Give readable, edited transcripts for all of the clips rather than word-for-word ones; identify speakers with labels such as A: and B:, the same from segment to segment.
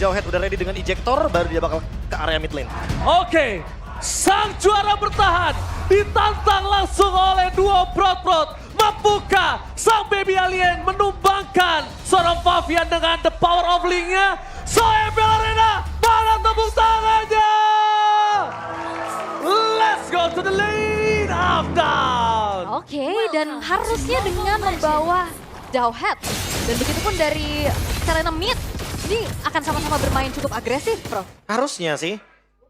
A: Jawhead udah ready dengan ejector, baru dia bakal ke area mid lane.
B: Oke, sang juara bertahan ditantang langsung oleh duo Prot. Mampukah sang baby alien menumbangkan seorang Favian dengan the power of link-nya? So MPL Arena, mana tepuk tangannya? Let's go to the lane of down.
C: Oke, dan harusnya dengan membawa Jawhead. Dan begitupun dari Selena Mid, ini akan sama-sama bermain cukup agresif, Bro.
A: Harusnya sih.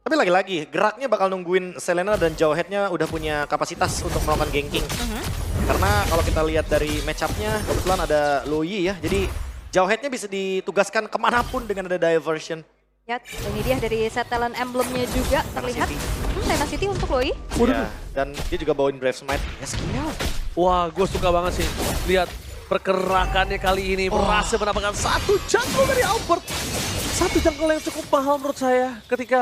A: Tapi lagi-lagi, geraknya bakal nungguin Selena dan Jawhead-nya udah punya kapasitas untuk melakukan ganking. Karena kalau kita lihat dari match-up-nya, kebetulan ada Loyi ya. Jadi Jawhead-nya bisa ditugaskan kemanapun dengan ada diversion.
C: Ya, ini dia dari set talent emblem-nya juga terlihat. Tena City untuk Loi.
A: Ya, dan dia juga bawain Brave Smite. Ya skill.
B: Wah, gue suka banget sih lihat pergerakannya kali ini berhasil mendapatkan satu jungle dari Albert. Satu jungle yang cukup mahal menurut saya ketika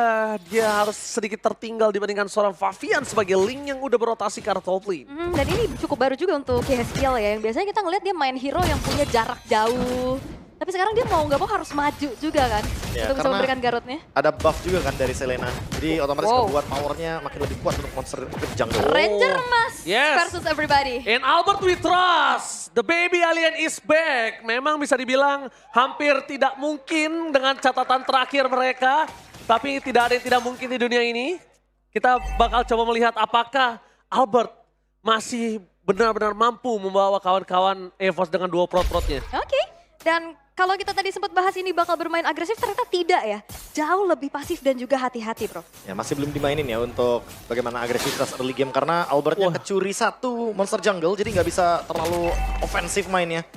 B: dia harus sedikit tertinggal dibandingkan seorang Favian sebagai link yang udah berotasi ke arah top lane.
C: Dan ini cukup baru juga untuk Yeskiel ya, yang biasanya kita ngeliat dia main hero yang punya jarak jauh. Tapi sekarang dia mau nggak mau harus maju juga kan,
A: Ya,
C: untuk bisa
A: karena
C: memberikan garotnya.
A: ada buff juga kan dari Selena. Jadi otomatis membuat powernya makin lebih kuat untuk monster jungle.
C: Ranger Mas
B: Yes.
C: versus everybody.
B: In Albert we trust, the baby alien is back. Memang bisa dibilang hampir tidak mungkin dengan catatan terakhir mereka. Tapi tidak ada yang tidak mungkin di dunia ini. Kita bakal coba melihat apakah Albert masih benar-benar mampu membawa kawan-kawan EVOS dengan dua prot-protnya.
C: Oke, dan kalau kita tadi sempat bahas ini bakal bermain agresif, ternyata tidak ya. Jauh lebih pasif dan juga hati-hati, Bro.
A: Ya masih belum dimainin ya untuk bagaimana agresivitas early game. Karena Albertnya kecuri satu monster jungle, jadi nggak bisa terlalu ofensif mainnya.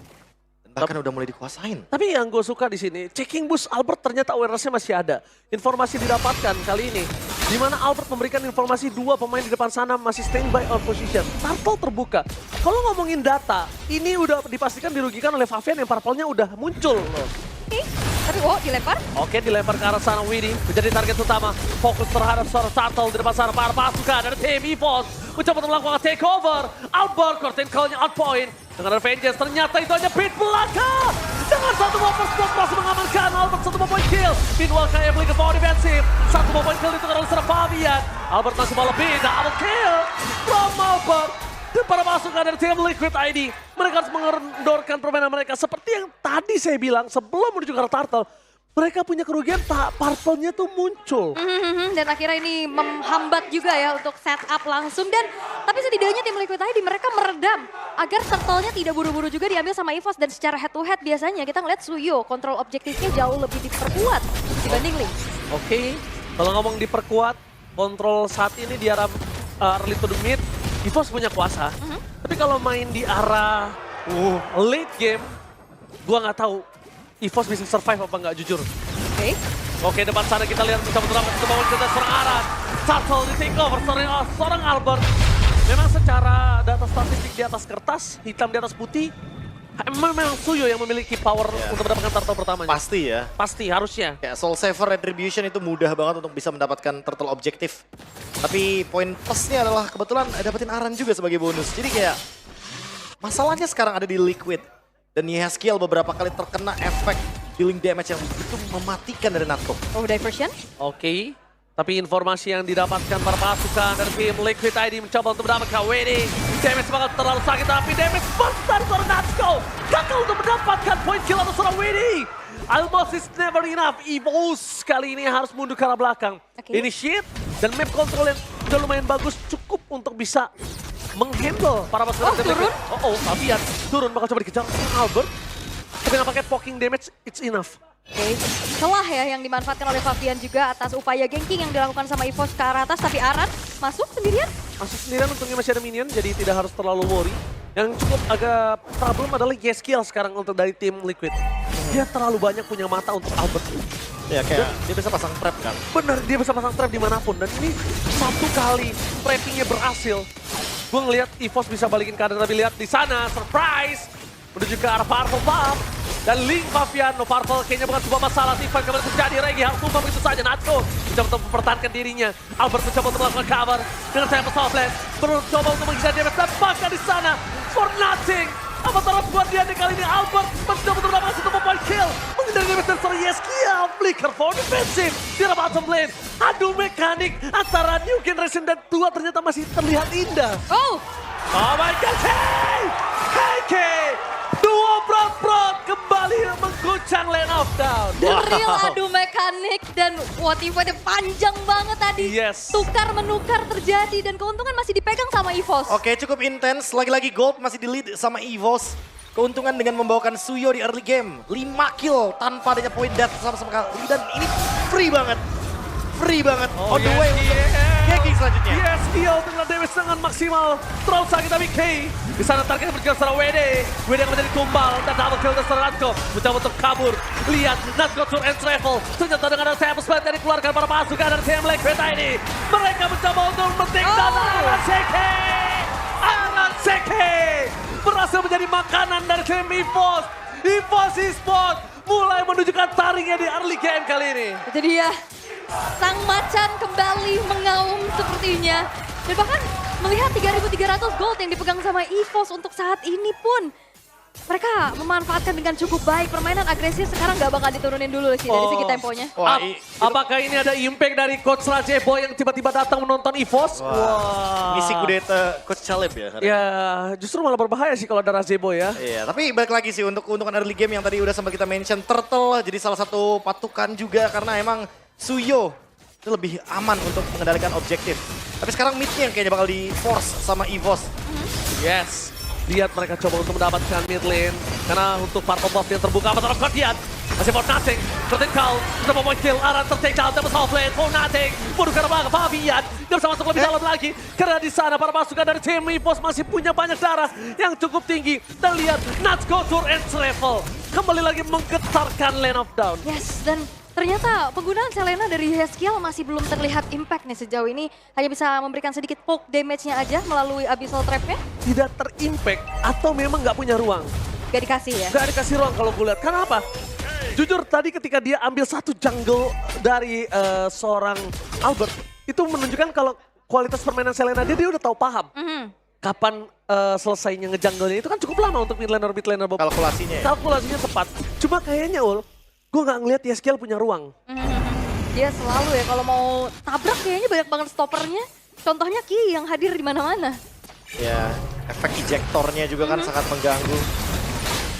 A: Bahkan udah mulai dikuasain.
B: Tapi yang gue suka di sini, checking boost Albert ternyata awareness-nya masih ada. Informasi didapatkan kali ini, di mana Albert memberikan informasi dua pemain di depan sana masih standby on position. Turtle terbuka. Kalau ngomongin data, ini udah dipastikan dirugikan oleh Favian yang purple-nya udah muncul loh.
C: Oke, tapi dilempar.
B: Oke, dilempar ke arah sana Widdy, menjadi target utama. Fokus terhadap seorang Turtle di depan sana. Para pasukan dari tim EVOS mencoba untuk melakukan takeover. Albert, curtain call-nya on point. Dengan Avengers, ternyata itu hanya pit belaka. Dengan satu more spot masih mengamankan Albert, satu more point kill. Meanwhile, KF League power defensif. Satu more point kill itu oleh seorang Favian. Albert masih mau lebih, double kill from Albert. Dan para pasukan dari tim Liquid ID, mereka harus mengendorkan permainan mereka. Seperti yang tadi saya bilang sebelum menuju ke arah Turtle. Mereka punya kerugian, purple-nya tuh muncul.
C: Dan akhirnya ini menghambat juga ya untuk setup langsung. Dan tapi setidaknya tim Liquid ID mereka meredam agar turtle-nya tidak buru-buru juga diambil sama EVOS. Dan secara head to head biasanya kita ngeliat Suyo kontrol objektifnya jauh lebih diperkuat dibanding Link.
B: Oke, kalau ngomong diperkuat, kontrol saat ini di arah early to the mid, EVOS punya kuasa. Tapi kalau main di arah late game, gua nggak tahu EVOS bisa survive apa nggak jujur. Oke, depan sana kita lihat bersama teman kita seorang Aran. Turtle di take over seorang Albert. Memang secara data statistik di atas kertas, hitam di atas putih, memang Suyo yang memiliki power untuk mendapatkan turtle pertamanya.
A: Pasti ya.
B: Pasti, harusnya.
A: Kayak Soul Saver Retribution itu mudah banget untuk bisa mendapatkan turtle objektif. Tapi poin plusnya adalah kebetulan dapetin Aran juga sebagai bonus. Jadi kayak masalahnya sekarang ada di Liquid. Dan Yeskiel beberapa kali terkena efek healing damage yang begitu mematikan dari Natko.
C: Diversion.
B: Oke, tapi informasi yang didapatkan para pasukan dari tim Liquid ID mencoba untuk mendapatkan Winnie. Damage bakal terlalu sakit, tapi damage burst dari seorang Natsko. Gagal untuk mendapatkan point kill atau seorang Winnie. Almost is never enough. EVOS kali ini harus mundur ke arah belakang. Initiate dan map control yang udah lumayan bagus cukup untuk bisa menghandle para pasukan tim Liquid. Favian turun bakal coba dikejar Albert. Tapi nampaknya poking damage, it's enough.
C: Celah ya yang dimanfaatkan oleh Favian juga atas upaya ganking yang dilakukan sama EVOS ke arah atas. Tapi Aran masuk sendirian.
B: Masuk sendirian, untungnya masih ada minion, jadi tidak harus terlalu worry. Yang cukup agak problem adalah Yeskiel sekarang untuk dari tim Liquid. Dia terlalu banyak punya mata untuk Albert.
A: Ya kayak dia bisa pasang trap kan.
B: Bener, dia bisa pasang trap dimanapun. Dan ini satu kali trappingnya berhasil. Gue ngeliat EVOS bisa balikin keadaan, tapi lihat di sana, surprise! Menuju ke arah Purple Buff. Dan Link Favian, Purple kayaknya bukan sebuah masalah. Tiffan kembali terjadi, Regi hal tumpah begitu saja. Natko mencoba untuk mempertahankan dirinya. Albert mencoba untuk melakukan cover dengan saya pesawat Blast. Mencoba untuk menghindar damage dan bahkan di sana, for nothing. Avatar buat dia nih kali ini Albert mencoba untuk mendapatkan satu point kill. Menghindari damage dari seorang Yeskia. Flicker for defensive di arah bottom lane. Adu mekanik antara New Generation dan tua ternyata masih terlihat indah.
C: Oh,
B: Oh my god, hey! Hey, dua prot kembali mengguncang Lane of Down.
C: the real adu mekanik dan teamfight panjang banget tadi.
B: Yes.
C: Tukar menukar terjadi dan keuntungan masih dipegang sama EVOS.
A: Oke, cukup intens. Lagi-lagi Gold masih di lead sama EVOS. Keuntungan dengan membawakan Suyo di early game. 5 kill tanpa adanya point death sama sekali. Dan ini free banget. Free banget.
B: Oh,
A: On the way untuk Geki selanjutnya.
B: Yes, dia dengan damage sangat maksimal. Terlalu sakit tapi K. Di sana targetnya berjalan secara WD. WD akan menjadi tumbal dan double kill dari seorang Natko. Mencoba untuk kabur. Lihat, Natko tour and travel. Ternyata dengan ada Sam Splat yang dikeluarkan para pasukan dari TM Liquid ini. Mereka mencoba untuk memetik dan Aran Seke berhasil menjadi makanan dari tim EVOS. EVOS Esports mulai menunjukkan taringnya di early game kali ini.
C: Itu dia. Sang macan kembali mengaum sepertinya. Dan bahkan melihat 3.300 gold yang dipegang sama EVOS untuk saat ini pun. Mereka memanfaatkan dengan cukup baik. Permainan agresif sekarang nggak bakal diturunin dulu sih dari segi temponya.
A: Wah,
B: Apakah ini ada impact dari Coach Rajeboy yang tiba-tiba datang menonton EVOS? Wah.
A: misi kudeta Coach Caleb ya.
B: Ya, justru malah berbahaya sih kalau ada Rajeboy ya.
A: Iya, tapi balik lagi sih untuk keuntungan early game yang tadi udah sempat kita mention. Turtle jadi salah satu patukan juga karena emang Suyo itu lebih aman untuk mengendalikan objektif. Tapi sekarang mid-nya yang kayaknya bakal di force sama EVOS.
B: Yes. Lihat mereka coba untuk mendapatkan mid lane. Karena untuk part of buff yang terbuka, Avatar of Guardian. Masih for nothing. Vertical, mencoba point kill. Aran tertake down, tembus half lane, for nothing. Bunuh karena belakang, Fabian. Gak bisa masuk lebih dalam lagi. Karena di sana para pasukan dari tim EVOS masih punya banyak darah yang cukup tinggi. Dan lihat, Natsko tour and travel. Kembali lagi menggetarkan Lane of Down.
C: Yes, dan ternyata penggunaan Selena dari Heskiel masih belum terlihat impact nih sejauh ini. Hanya bisa memberikan sedikit poke damage-nya aja melalui Abyssal Trap-nya.
B: Tidak terimpact atau memang nggak punya ruang.
C: Gak dikasih ya.
B: Gak dikasih ruang kalau gue lihat. Karena apa? Jujur tadi ketika dia ambil satu jungle dari seorang Albert, itu menunjukkan kalau kualitas permainan Selena dia udah tahu paham. Kapan selesainya ngejungle-nya itu kan cukup lama untuk mid laner Bob.
A: Kalkulasinya ya.
B: Kalkulasinya tepat. Cuma kayaknya gue nggak ngeliat Yeskel punya ruang.
C: Dia selalu ya kalau mau tabrak kayaknya banyak banget stoppernya. Contohnya Ki yang hadir di mana-mana.
A: Ya, efek ejektornya juga kan sangat mengganggu.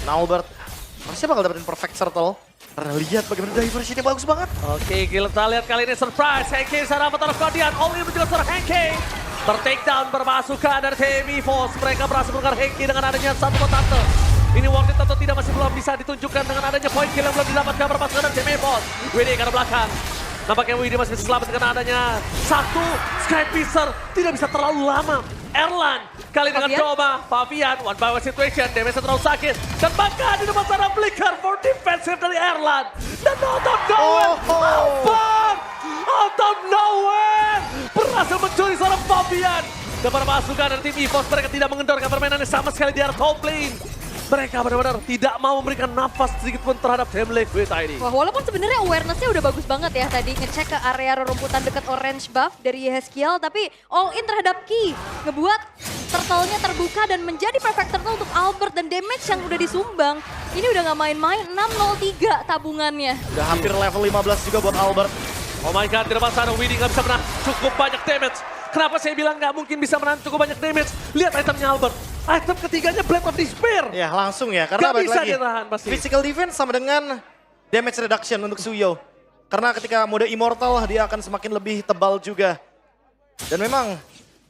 A: Albert harusnya bakal dapetin perfect circle. Karena lihat bagaimana diversionnya bagus banget.
B: Oke, kita lihat kali ini surprise. Henke sana Avatar of Guardian. All in juga seorang Henke. Ter-take down berpasukan dari tim EVOS. Mereka berhasil menukar Henke dengan adanya satu potato. Ini worth it atau tidak masih belum bisa ditunjukkan dengan adanya point kill yang belum didapatkan berpasukan dari tim EVOS. WD ke arah belakang. Nampaknya WD masih bisa selamat dengan adanya satu Sky Piercer. Tidak bisa terlalu lama. Erlan kali dengan coba Fabian, one by one situation, damage terlalu sakit. Dan bahkan di depan sana Flicker for defensive dari Erlan. Dan out of nowhere, Albert! Out of nowhere! Berhasil mencuri seorang Fabian. Dan para pasukan dari tim EVOS mereka tidak mengendorkan permainannya sama sekali di area top lane. Mereka benar-benar tidak mau memberikan nafas sedikit pun terhadap tim Liquid ini.
C: Wah, walaupun sebenarnya awareness-nya udah bagus banget ya tadi ngecek ke area rerumputan dekat orange buff dari Heskiel, tapi all in terhadap Ki ngebuat turtle-nya terbuka dan menjadi perfect turtle untuk Albert dan damage yang udah disumbang. Ini udah nggak main-main, 603 tabungannya.
A: Udah hampir level 15 juga buat Albert.
B: Oh my god, di depan sana Widdy nggak bisa menahan cukup banyak damage. Kenapa saya bilang nggak mungkin bisa menahan cukup banyak damage? Lihat itemnya Albert. Item ketiganya Blade of Despair.
A: Ya langsung ya, karena
B: Gak
A: balik
B: bisa
A: lagi.
B: dia tahan pasti.
A: Physical defense sama dengan damage reduction untuk Suyo. Karena ketika mode Immortal dia akan semakin lebih tebal juga. Dan memang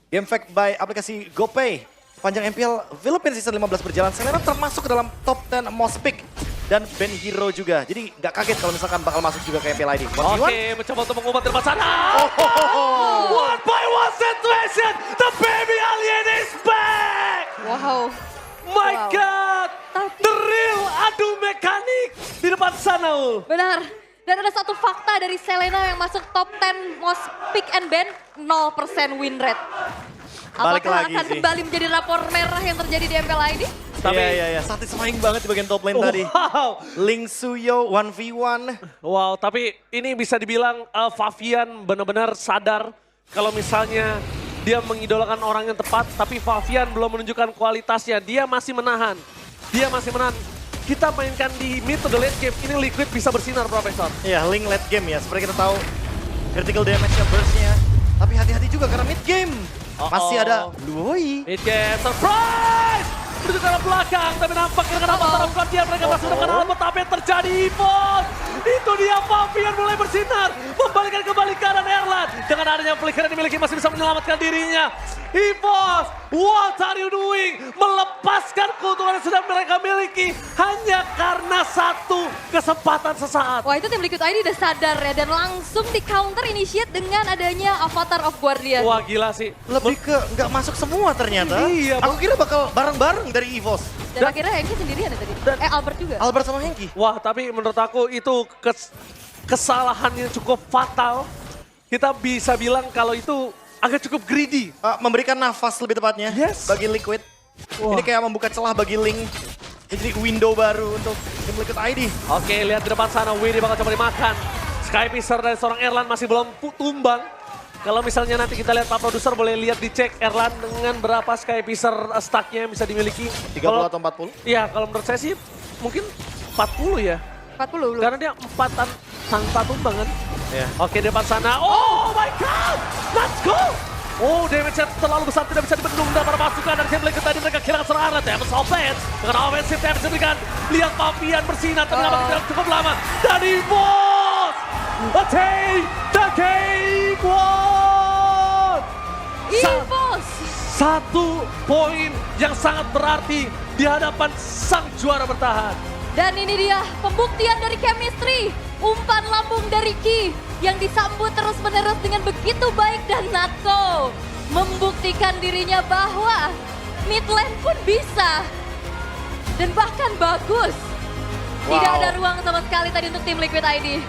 A: game fact by aplikasi GoPay. Panjang MPL Philippines Season 15 berjalan, Selena termasuk ke dalam top 10 most pick. Dan band hero juga. Jadi nggak kaget kalau misalkan bakal masuk juga ke MPL ID.
B: Oke, mencoba untuk mengubah di depan sana. One by one situation, the baby alien is back.
C: Wow.
B: My
C: Wow.
B: god,
C: Tapi-
B: the real adu mekanik di depan sana, Ul.
C: Benar. Dan ada satu fakta dari Selena yang masuk top 10 most pick and ban, 0% win rate.
A: Balik
C: Apakah
A: lagi
C: akan
A: sih.
C: kembali menjadi rapor merah yang terjadi di MPL ID?
B: Tapi-
A: Iya. Satisfying banget di bagian top lane tadi.
B: Wow.
A: Link Suyo 1v1.
B: Wow, tapi ini bisa dibilang Fabian benar-benar sadar kalau misalnya dia mengidolakan orang yang tepat, tapi Fabian belum menunjukkan kualitasnya. Dia masih menahan. dia masih menang. Kita mainkan di mid to the late game, ini Liquid bisa bersinar, Profesor.
A: Iya, Link late game ya. Seperti kita tahu critical damage-nya burst-nya. Tapi hati-hati juga karena mid game. Masih ada Luoi.
B: Mid game, surprise! Menuju ke arah belakang, tapi nampaknya dengan apa tarafkan dia, mereka masih menemukan Albert, apa yang terjadi, Evos? Itu dia, Fabian mulai bersinar, membalikan kembali ke arah Erlan. Dengan adanya flicker yang dimiliki masih bisa menyelamatkan dirinya. Evos, what are you doing? Melepaskan keuntungan yang sudah mereka miliki hanya karena satu kesempatan sesaat.
C: Wah, itu tim Liquid ID udah sadar ya, dan langsung di counter initiate dengan adanya Avatar of Guardian.
B: Wah, gila sih.
A: Lebih ke nggak masuk semua ternyata.
B: Iya,
A: Aku kira bakal bareng-bareng dari EVOS.
C: Dan akhirnya Hengki sendirian ya tadi. Albert juga.
A: Albert sama Hengki.
B: Wah, tapi menurut aku itu kesalahan yang cukup fatal. Kita bisa bilang kalau itu agak cukup greedy.
A: Memberikan nafas lebih tepatnya
B: Yes.
A: bagi Liquid.
B: Wah.
A: Ini kayak membuka celah bagi Link. Ini jadi window baru untuk tim Liquid ID.
B: Oke, lihat di depan sana, Widi bakal coba dimakan. Sky Pisser dari seorang Erlan masih belum tumbang. Kalau misalnya nanti kita lihat Pak Produser boleh lihat dicek Erlan dengan berapa Sky Pisser stacknya yang bisa dimiliki.
A: 30 atau 40?
B: Iya, kalau menurut saya sih mungkin 40 ya.
C: 40 belum.
B: Karena dia 4 tanpa tumbang kan.
A: Iya.
B: Oke, di depan sana. Oh my God! Let's go! Oh, damage-nya terlalu besar, tidak bisa dibendung dari para pasukan dari tim Liquid tadi. Mereka kehilangan serangan, Devils offense. Dengan offensive damage diberikan. Lihat Fabian bersinar, tapi nampaknya tidak cukup lama. Dari Boss! Attain the game one!
C: EVOS!
B: Satu poin yang sangat berarti di hadapan sang juara bertahan.
C: Dan ini dia pembuktian dari chemistry. Umpan lambung dari Ki yang disambut terus-menerus dengan begitu baik, dan Natko membuktikan dirinya bahwa mid lane pun bisa. Dan bahkan bagus. Tidak
A: Wow.
C: ada ruang sama sekali tadi untuk tim Liquid ID.